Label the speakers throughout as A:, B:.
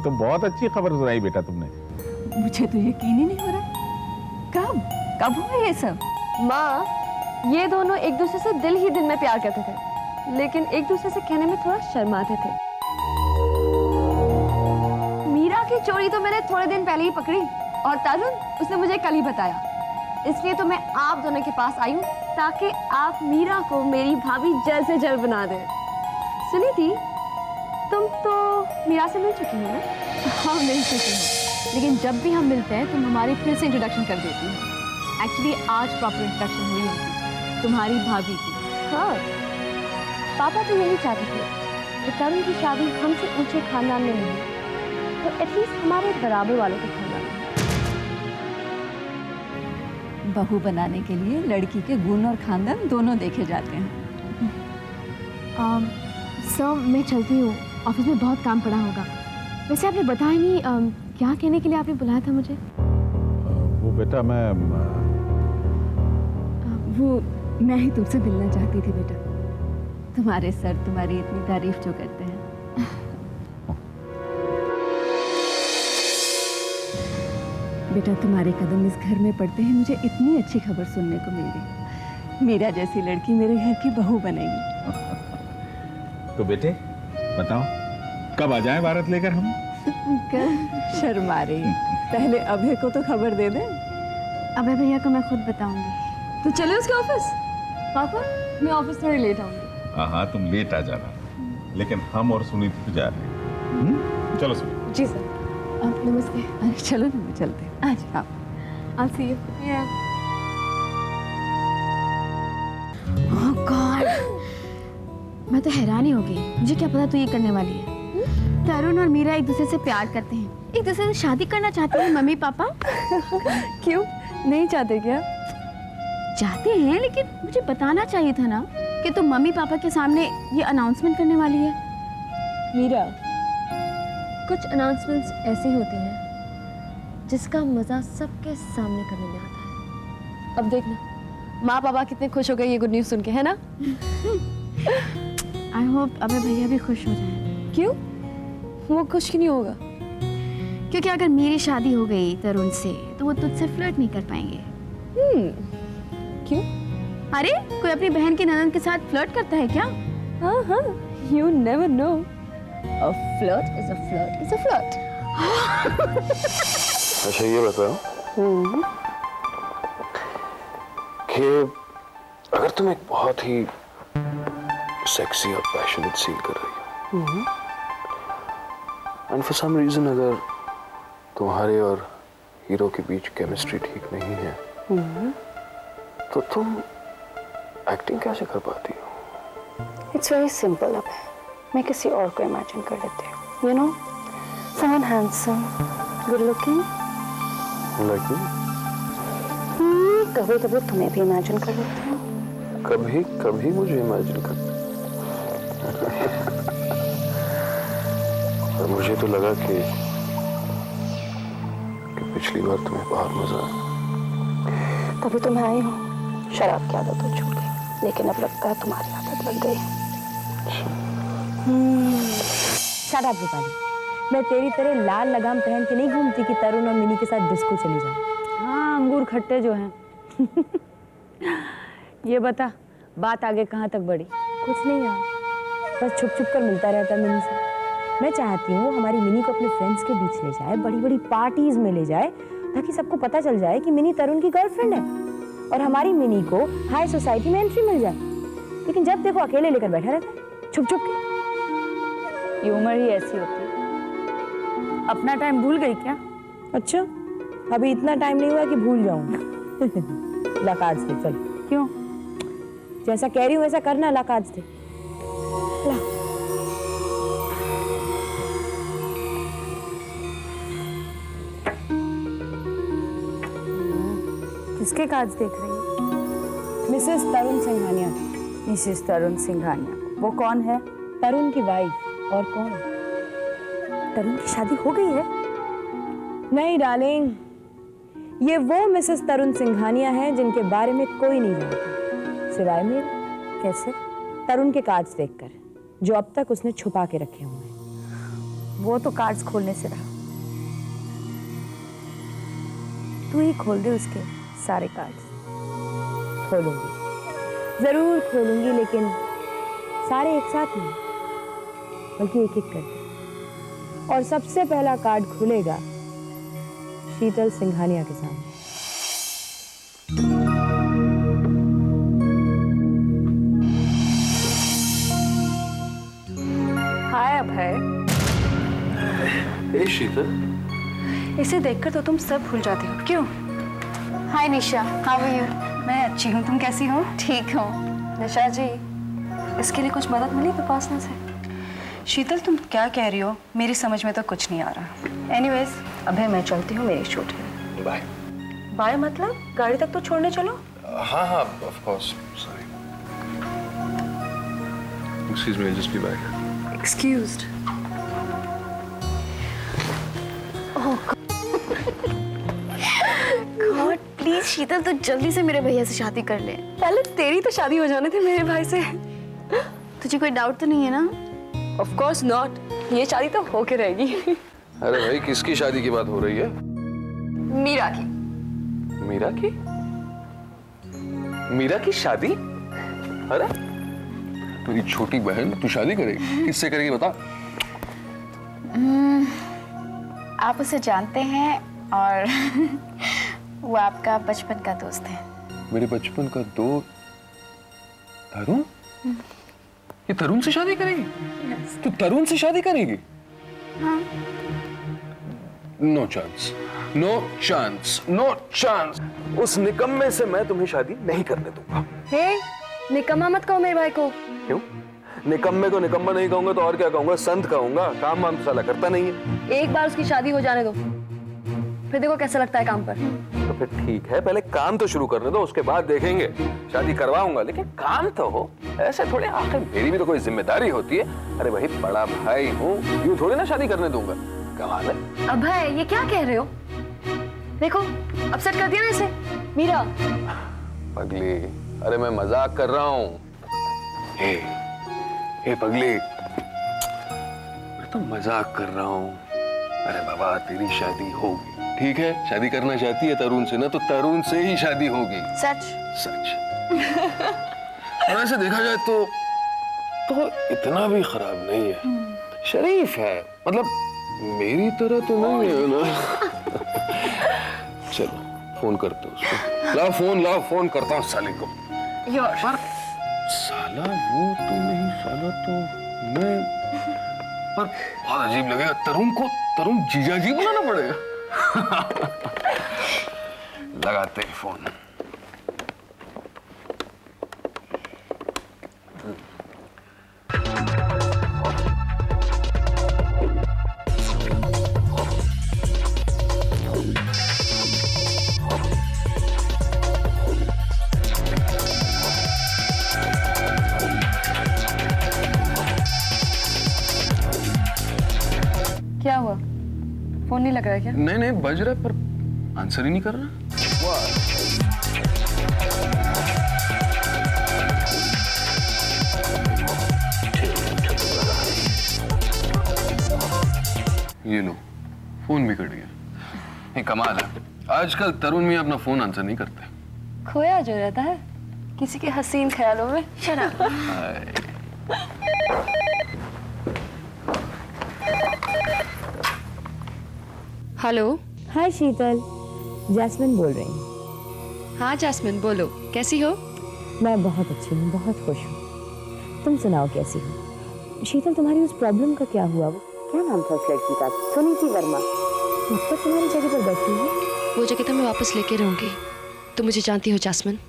A: तो बहुत अच्छी खबर सुनाई बेटा तुमने।
B: मुझे तो यकीन ही नहीं हो रहा। कब हुआ ये सब?
C: माँ, ये दोनों एक दूसरे से दिल ही दिल में प्यार करते थे, लेकिन एक दूसरे से कहने में थोड़ा शर्माते थे। मीरा की चोरी तो मैंने थोड़े दिन पहले ही पकड़ी, और तरुण उसने मुझे कल ही बताया। इसलिए तो मैं आप दोनों के पास आई हूँ, ताकि आप मीरा को मेरी भाभी जल्द से जल्द बना दें। सुनी थी, तुम तो मीरा से मिल चुकी हो ना?
B: हाँ, मिल चुकी हूँ, लेकिन जब भी हम मिलते हैं तुम हमारी फिर से इंट्रोडक्शन कर देती हो। एक्चुअली आज प्रॉपर इंट्रोडक्शन हुई है तुम्हारी भाभी की।
C: हाँ, पापा तो यही चाहते थे कि तरुण की शादी हमसे ऊंचे खानदान में नहीं, तो एटलीस्ट हमारे बराबर वालों के खानदान में।
B: बहू बनाने के लिए लड़की के गुण और खानदान दोनों देखे जाते हैं।
C: सर, मैं चलती हूँ, ऑफिस में बहुत काम पड़ा होगा। वैसे आपने बताया नहीं, क्या कहने के लिए आपने बुलाया था मुझे?
A: वो बेटा
C: मैं ही तुमसे मिलना चाहती थी बेटा।
B: तुम्हारे सर तुम्हारी इतनी तारीफ जो करते हैं। बेटा, तुम्हारे कदम इस घर में पड़ते हैं, मुझे इतनी अच्छी खबर सुनने को मिल गई। मीरा जैसी लड़की मेरे घर की बहू बनेगी।
A: तो बेटे बताओ, कब आ जाए भारत लेकर हम?
B: शर्मा रही, पहले अभय को तो खबर दे दे।
C: अभय भैया को मैं खुद बताऊंगी। तो चले उसके ऑफिस। पापा, मैं ऑफिस थोड़ी लेट आऊंगी।
A: हाँ, तुम लेट आ जाना, लेकिन हम और सुनीति तो जा रहे हैं। चलो सुनीति।
C: जी सर। नमस्ते।
B: अरे चलो ना, मैं चलते हैं। आज हाँ,
C: I'll see you. Yeah. Oh God, मैं तो हैरान ही हो गई। मुझे क्या पता तू ये करने वाली है। तरुण और मीरा एक दूसरे से प्यार करते हैं, एक दूसरे से शादी करना चाहते हैं मम्मी पापा।
B: क्यों नहीं चाहते क्या?
C: चाहते हैं, लेकिन मुझे बताना चाहिए था ना कि तुम मम्मी पापा के सामने ये अनाउंसमेंट करने वाली है। मीरा, कुछ अनाउंसमेंट्स ऐसी होती हैं जिसका मजा सबके सामने करने में आता है। अब देखना, माँ पापा कितने खुश हो गए ये गुड न्यूज़ सुन के, है ना? आई होप अबे भैया भी खुश हो जाएं। क्यों? वो खुश क्यों नहीं होगा? क्योंकि अगर मेरी शादी हो गई तरुण से, तो वो तुझसे फ्लर्ट नहीं कर पाएंगे।
B: क्यों?
C: अरे, कोई अपनी बहन की ननद के साथ फ्लर्ट करता है क्या?
B: हाँ, you never know. A flirt is a flirt is a flirt.
D: अच्छा, ये बताओ कि अगर तुम एक बहुत ही सेक्सी और पैशनेट सीन कर रही हो, एंड फॉर सम रीजन अगर तुम्हारे और हीरो के बीच केमिस्ट्री ठीक नहीं है, तो तुम एक्टिंग कैसे कर पाती हो?
E: It's very simple. अब मैं किसी और को इमेजिन कर लेती हूँ, you know, someone handsome, good looking.
D: लेकिन
E: कभी कभी तुम्हें भी इमेजिन कर लेती हूँ।
D: कभी कभी मुझे इमेजिन कर और मुझे तो लगा कि पिछली बार तुम्हें बहुत मजा आया।
E: तभी तो मैं आई हूँ। शराब की आदत हो चुकी, लेकिन अब लगता है तुम्हारी आदत लग गई है।
F: शट अप रूपाली, मैं तेरी तरह लाल लगाम पहन के नहीं घूमती कि तरुण और मिनी के साथ डिस्को चली जाऊं। हाँ, अंगूर खट्टे जो हैं। ये बता, बात आगे कहाँ तक बढ़ी? कुछ नहीं यार, बस छुप छुप कर मिलता रहता मिनी से। मैं चाहती हूँ हमारी मिनी को अपने फ्रेंड्स के बीच ले जाए, बड़ी बड़ी पार्टीज में ले जाए, ताकि सबको पता चल जाए कि मिनी तरुण की गर्लफ्रेंड है, और हमारी मिनी को हाई सोसाइटी में एंट्री मिल जाए। लेकिन जब देखो अकेले लेकर बैठा रहता है, छुप छुप के। ये उम्र ही ऐसी होती है। अपना टाइम भूल गई क्या? अच्छा, अभी इतना टाइम नहीं हुआ कि भूल जाऊं। ला कार्ड्स दे, चल। क्यों? जैसा कह रही हूँ वैसा करना, ला कार्ड्स दे। ला। किसके कार्ड्स देख रही है? मिसेस तरुण सिंघानिया। मिसेस तरुण सिंघानिया, वो कौन है? तरुण की वाइफ। और कौन? तरुण की शादी हो गई है? नहीं डार्लिंग, ये वो मिसेस तरुण सिंघानिया है जिनके बारे में कोई नहीं जानता सिवाय मेरे। कैसे? तरुण के कार्ड्स देखकर, जो अब तक उसने छुपा के रखे हुए हैं। वो तो कार्ड्स खोलने से रहा। तू ही खोल दे उसके सारे कार्ड्स। खोलूंगी, जरूर खोलूंगी, लेकिन सारे एक साथ नहीं, बल्कि एक एक करके। और सबसे पहला कार्ड खुलेगा शीतल सिंघानिया के सामने।
E: हाय अभय।
D: ए शीतल,
E: इसे देखकर तो तुम सब भूल जाते हो, क्यों?
C: हाय निशा, हाउ आर यू?
E: मैं अच्छी हूँ, तुम कैसी हो?
C: ठीक हो?
E: निशा जी, इसके लिए कुछ मदद मिली विपासना से? शीतल, तुम क्या कह रही हो? मेरी समझ में तो कुछ नहीं आ रहा। एनीवेज, अभय मैं चलती हूँ, मेरी शूट है।
D: बाय।
E: बाय मतलब? गाड़ी तक तो छोड़ने चलो।
D: हाँ हाँ, of course, sorry. Excuse me, just be back.
E: Excused.
C: God please Sheetal, तो जल्दी से मेरे भैया से शादी कर ले।
E: पहले तेरी तो शादी हो जाने थे मेरे भाई से।
C: तुझे कोई डाउट तो नहीं है ना?
E: ऑफ कोर्स नॉट, ये शादी तो होके रहेगी।
D: अरे भाई, किसकी शादी की बात हो रही है?
E: मीरा की।
D: मीरा की? मीरा की शादी? अरे तेरी छोटी बहन, तू शादी करेगी? किससे करेगी बता?
C: आप उसे जानते हैं और वो आपका बचपन का दोस्त है।
D: मेरे बचपन का दोस्त तरुण? ये तरुण से शादी करेगी? तू तरुण से शादी करेगी?
C: हाँ।
D: No chance, no chance, no chance. उस निकम्मे से मैं तुम्हें शादी नहीं करने दूंगा।
E: हे, निकम्मा मत कहो मेरे भाई को।
D: क्यों? निकम्मे को निकम्मा नहीं कहूंगा तो और क्या कहूंगा? संत कहूंगा। काम वाम तो साला करता नहीं है।
E: एक बार उसकी शादी हो जाने दो, फिर देखो कैसा लगता है काम पर।
D: तो फिर ठीक है, पहले काम तो शुरू करने दो, उसके बाद देखेंगे। शादी करवाऊंगा, लेकिन काम तो हो। ऐसे थोड़े, आखिर मेरी भी तो कोई जिम्मेदारी होती है। अरे भाई, बड़ा भाई हूँ, यूं थोड़ी ना शादी करने दूंगा। कमाल है।
E: अभय, ये क्या कह रहे हो? देखो, अपसेट कर दिया ना इसे। मीरा।
D: पगली, अरे मैं मजाक कर रहा हूँ। हे पगली, मैं तो मजाक कर रहा हूँ। अरे बाबा, तेरी शादी होगी, ठीक है? शादी करना चाहती है तरुण से ना, तो तरुण से ही शादी होगी।
C: सच?
D: सच। और ऐसे देखा जाए तो इतना भी खराब नहीं है, शरीफ है। मतलब मेरी तरह तो नहीं है ना। चलो फोन करते हैं उसको। लाओ फोन करता हूँ साले को। पर साला वो तो नहीं, साला तो मैं। पर बहुत अजीब लगेगा तरुण जीजा जी बुलाना पड़ेगा। लगाते हैं फोन।
E: क्या हुआ? फोन नहीं लग रहा है क्या?
D: नहीं, बज रहा है, पर आंसर ही नहीं कर रहा। ये लो, फोन भी कट गया। ये कमाल है, आजकल तरुण भी अपना फोन आंसर नहीं करते।
E: खोया जो रहता है किसी के हसीन ख्यालों में।
C: शराब।
B: हेलो।
F: हाय शीतल, जैस्मिन बोल रही हूँ।
B: हाँ जैस्मिन, बोलो, कैसी हो?
F: मैं बहुत अच्छी हूँ, बहुत खुश हूँ। तुम सुनाओ कैसी हो? शीतल, तुम्हारी उस प्रॉब्लम का क्या हुआ? वो क्या नाम था उस लड़की का? सुनीति वर्मा। मतलब तुम्हारी जगह पर बैठी है?
B: वो जगह तो मैं वापस लेके रहूंगी। तुम मुझे जानती हो Jasmine.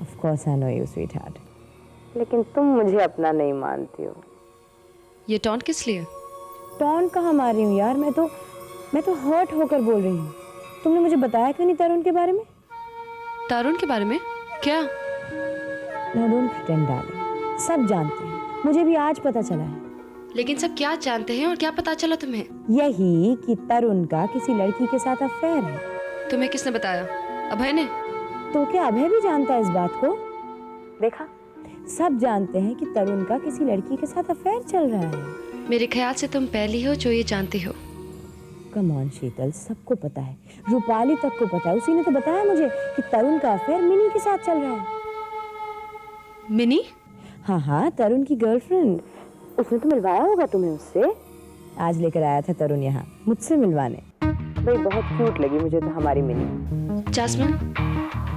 F: Of course I know you sweetheart, लेकिन तुम मुझे अपना नहीं मानती हो।
B: ये टॉन्ट किस लिए?
F: टॉन्ट कहाँ मार रही हूँ यार, मैं तो हर्ट होकर बोल रही हूँ। तुमने मुझे बताया क्यों नहीं तरुण के बारे में?
B: तरुण के बारे में? क्या?
F: Now don't pretend, darling. सब जानते हैं, मुझे भी आज पता चला है।
B: लेकिन सब क्या जानते हैं और क्या पता चला तुम्हें?
F: यही कि तरुण का किसी लड़की के साथ अफेयर है।
B: तुम्हें किसने बताया? अभय ने?
F: तो क्या अभय भी जानता है इस बात को? देखा, सब जानते हैं कि तरुण का किसी लड़की के साथ अफेयर चल रहा है।
E: मेरे ख्याल से तुम पहली हो जो ये जानती हो।
F: कम ऑन शीतल, सबको पता है, रूपाली तक को पता है। उसी ने तो बताया मुझे कि तरुण का अफेयर मिनी के साथ चल रहा है।
E: मिनी?
F: हाँ हाँ, तरुण की गर्लफ्रेंड। उसने तो मिलवाया होगा तुम्हें उससे। आज लेकर आया था तरुण यहाँ मुझसे मिलवाने। भाई बहुत क्यूट लगी मुझे तो हमारी मिनी।
E: जैस्मिन,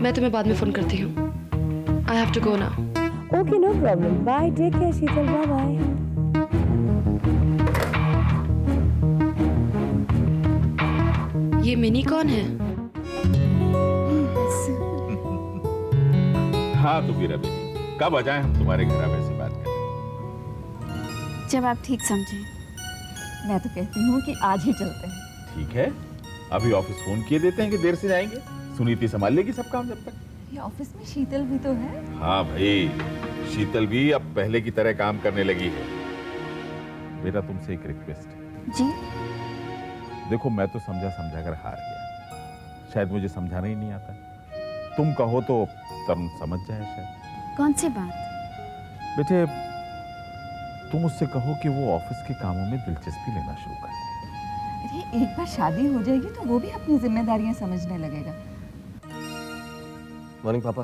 E: मैं तुम्हें बाद में फोन करती हूँ। I have to go now.
F: Okay, no problem. Bye, take care Sheetal, bye bye.
E: ये मिनी कौन है?
A: हाँ तो वीरा बेटी, कब आ जाए हम तुम्हारे घर अब ऐसी बात करें?
B: जब आप ठीक समझें। मैं तो कहती हूँ कि आज ही चलते हैं।
A: ठीक है, अभी ऑफिस फोन किए देते हैं कि देर से जाएंगे। सुनीति संभाल लेगी सब काम जब तक।
B: ये ऑफिस में शीतल भी तो है।
A: हाँ भाई, शीतल भी अब पहले की तरह काम करने लगी है। बेटा तुमसे एक रिक्वेस्ट है।
B: जी?
A: देखो मैं तो समझा कर हार गया। शायद मुझे समझाना ही नहीं आता। तुम कहो तो तरुण समझ जाए शायद।
B: कौन सी बात?
A: बेटे तुम उससे कहो कि वो ऑफिस के कामों में दिलचस्पी लेना शुरू कर दे।
B: अरे एक बार शादी हो जाएगी तो वो भी अपनी जिम्मेदारियां समझने लगेगा।
G: मॉर्निंग पापा।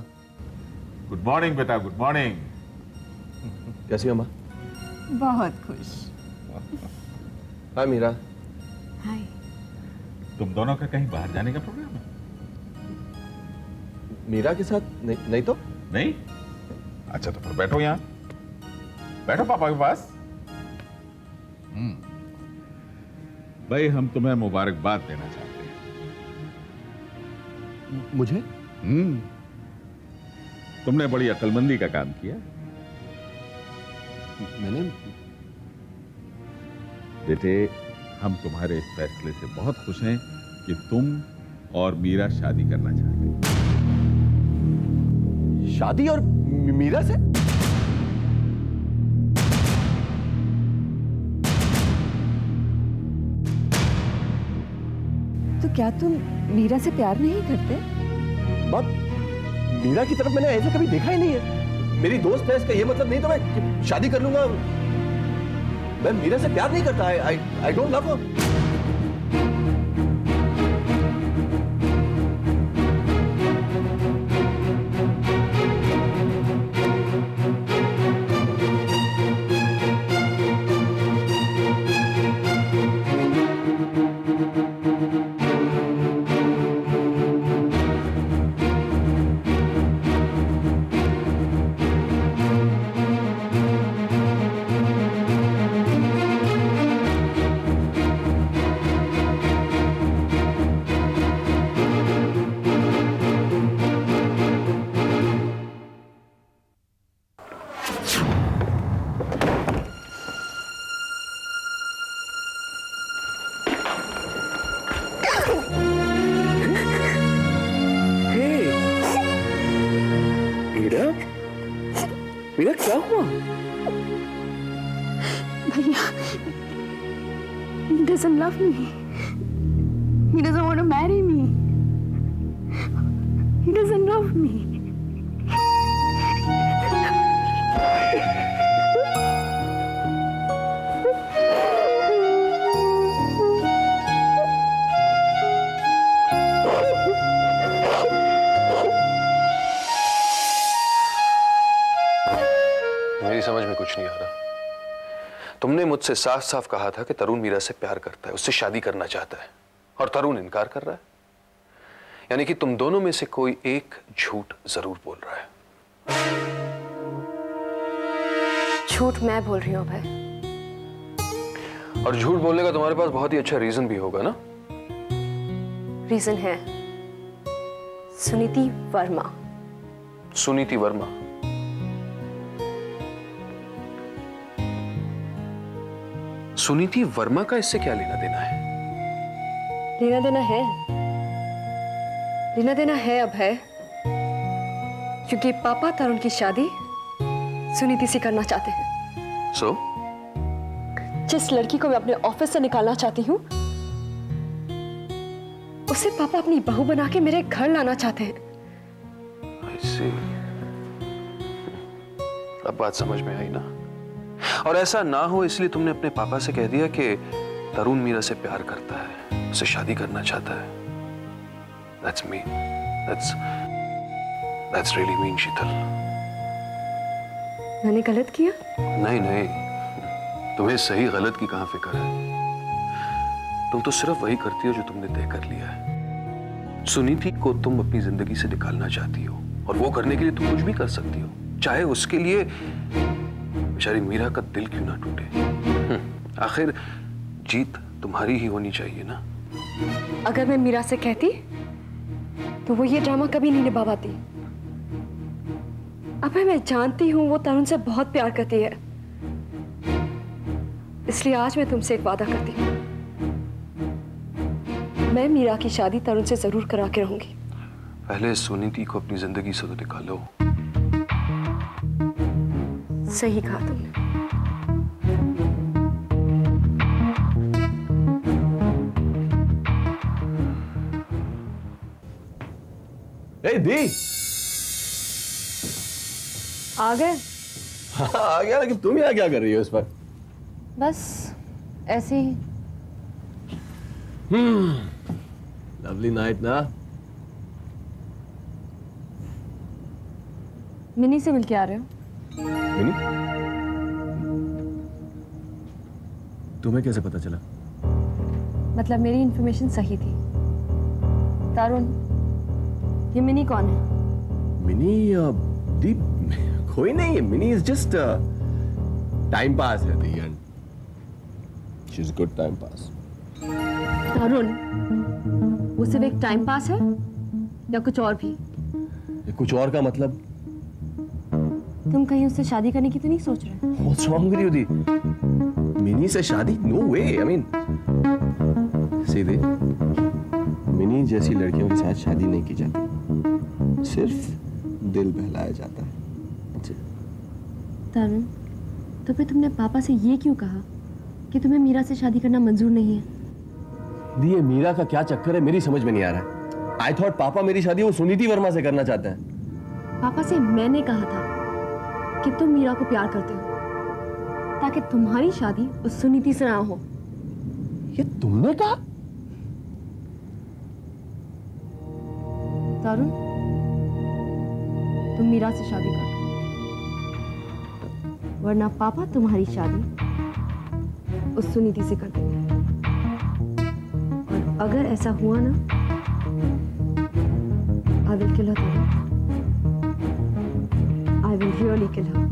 A: गुड मॉर्निंग बेटा, गुड मॉर्निंग।
G: कैसी हो माँ?
B: बहुत खुश।
G: हाय मीरा।
B: हाय।
A: तुम दोनों का कहीं बाहर जाने का प्रोग्राम है?
G: मीरा के साथ नहीं तो?
A: नहीं? अच्छा तो फिर बैठो यहाँ, बैठो पापा के पास। भाई हम तुम्हें मुबारकबाद देना चाहते हैं।
G: मुझे?
A: तुमने बड़ी अक्लमंदी का काम किया।
G: मैंने?
A: बेटे हम तुम्हारे इस फैसले से बहुत खुश हैं कि तुम और मीरा शादी करना चाहते हैं।
G: शादी और मीरा से?
B: तो क्या तुम मीरा से प्यार नहीं करते?
G: बात मीरा की तरफ मैंने ऐसे कभी देखा ही नहीं है। मेरी दोस्त है, इसका ये मतलब नहीं तो मैं शादी कर लूंगा। मैं मीरा से प्यार नहीं करता। I don't love her.
D: Meera क्या हुआ?
B: भैया, he doesn't love me. He doesn't want to marry me. He doesn't love me.
D: मेरी समझ में कुछ नहीं आ रहा। तुमने मुझसे साफ साफ कहा था कि तरुण मीरा से प्यार करता है, उससे शादी करना चाहता है, और तरुण इनकार कर रहा है। यानी कि तुम दोनों में से कोई एक झूठ जरूर बोल रहा है।
E: झूठ मैं बोल रही हूँ अभय।
D: और झूठ बोलने का तुम्हारे पास बहुत ही अच्छा रीजन भी होगा ना?
E: रीजन है सुनीति वर्मा।
D: सुनीति वर्मा? सुनीति वर्मा का इससे क्या लेना देना है?
E: लेना देना है, लेना देना है अभय, क्योंकि पापा तरुण की शादी सुनीति से करना चाहते हैं।
D: सो?
E: जिस लड़की को मैं अपने ऑफिस से निकालना चाहती हूँ, उसे पापा अपनी बहू बना के मेरे घर लाना चाहते हैं।
D: I see. अब बात समझ में आई ना? और ऐसा ना हो इसलिए तुमने अपने पापा से कह दिया कि तरुण मीरा से प्यार करता है, उससे शादी करना चाहता है। That's mean. That's really mean, शीतल।
E: मैंने गलत किया?
D: नहीं नहीं, तुम्हें सही गलत की कहां फिक्र है। तुम तो सिर्फ वही करती हो जो तुमने तय कर लिया है। सुनीति को तुम अपनी जिंदगी से निकालना चाहती हो और वो करने के लिए तुम कुछ भी कर सकती हो, चाहे उसके लिए बेचारी मीरा का दिल क्यों ना टूटे। आखिर जीत तुम्हारी ही होनी चाहिए ना।
E: अगर मैं मीरा से कहती तो वो ये ड्रामा कभी नहीं निभा पाती। अब मैं जानती हूँ वो तरुण से बहुत प्यार करती है, इसलिए आज मैं तुमसे एक वादा करती हूँ, मैं मीरा की शादी तरुण से जरूर करा के रहूंगी।
D: पहले सुनीति को अपनी जिंदगी से तो निकालो।
E: सही कहा तुमने।
G: ए दी,
B: आ गए?
G: हाँ आ गया, लेकिन तुम यहाँ क्या कर रही हो इस पर?
B: बस ऐसे ही।
G: लवली नाइट ना।
B: मिनी से मिलके आ रहे हो?
G: मिनी, तुम्हें कैसे पता चला?
B: मतलब मेरी इन्फॉर्मेशन सही थी। तरुण, ये मिनी कौन है?
G: मिनी दी कोई नहीं है। Mini is just time pass है दी, and she is good time pass.
B: Tarun, वो सिर्फ एक टाइम पास है या कुछ और भी?
G: ये कुछ और का मतलब?
B: तुम कहीं उससे शादी करने की तो नहीं सोच रहे?
G: What's wrong with you, the? Mini से शादी? No way. I mean, सीधे मिनी जैसी लड़कियों के साथ शादी नहीं की जाती, सिर्फ दिल बहलाया जाता है। अच्छा।
B: तरुण, तो फिर तुमने पापा से ये क्यों कहा कि तुम्हें मीरा से शादी करना मंजूर नहीं है?
G: दी, ये मीरा का क्या चक्कर है मेरी समझ में नहीं आ रहा है। आई थॉट पापा मेरी शादी वो सुनीति वर्मा से करना चाहते हैं।
B: पापा से मैंने कहा था कि तुम मीरा को प्यार करते हो ताकि तुम्हारी शादी उस सुनीति से ना हो।
G: ये तुमने कहा?
B: तरुण, तुम मीरा से शादी कर लो, वरना पापा तुम्हारी शादी उस सुनीति से कर देंगे। और अगर ऐसा हुआ ना, I will kill her, Tarun. I will really kill her.